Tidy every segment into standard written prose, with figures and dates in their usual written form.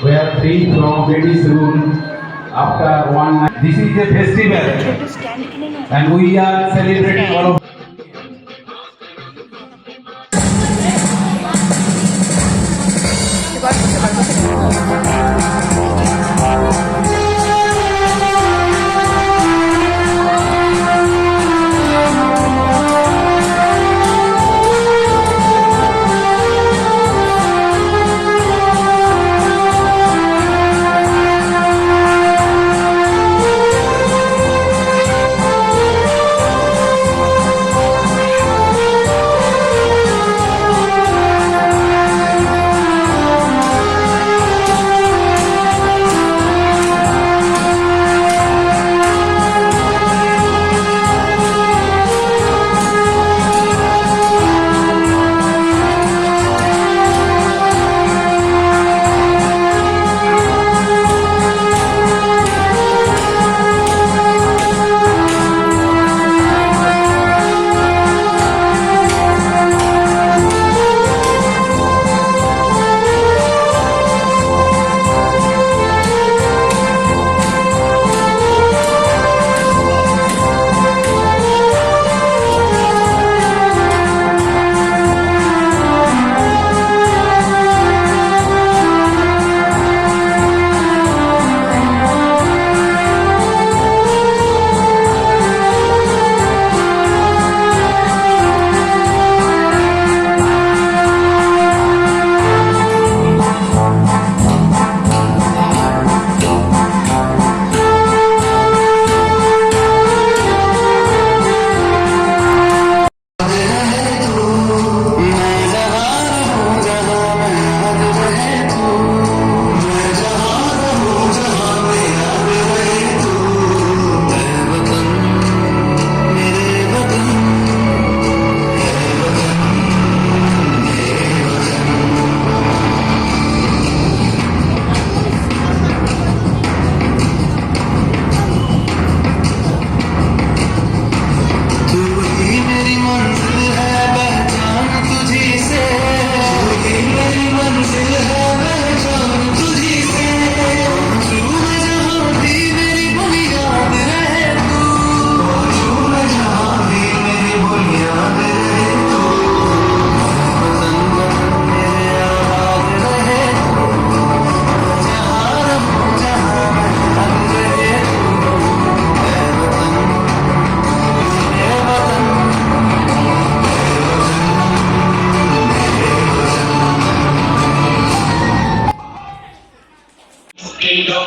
We are free from ladies' room after one night. This is a festival and we are celebrating all of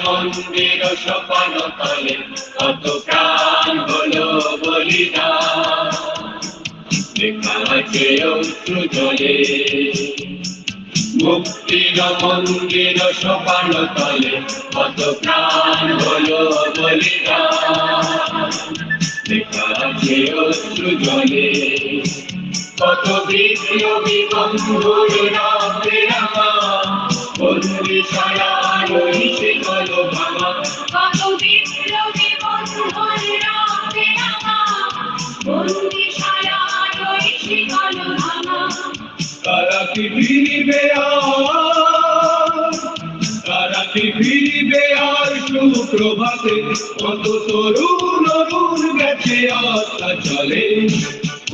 মন্দির সোপান তলে কত প্রাণ হলো বলিদান, লেখা আছে অশ্রু জলে। মুক্তির মন্দির সোপান তলে কত প্রাণ হলো বলিদান, লেখা আছে অশ্রু জলে। কত বিপ্লবী বন্ধুর রক্তে রাঙা বন্দি ছায়ার ওই শিকল ভাঙা কত বিপ্লবী বন্ধুর রক্তে রাঙা বন্দিশালার ওই শিকল ভাঙা। তারা কি ফিরিবে আর তারা কি ফিরিবে আর সুপ্রভাতে কত তরুণ অরুণ গেছে আত্মা চলে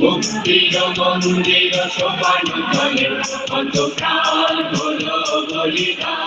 মুক্তির মন্দির সোপান তলে কত প্রাণ হলো বলিদান।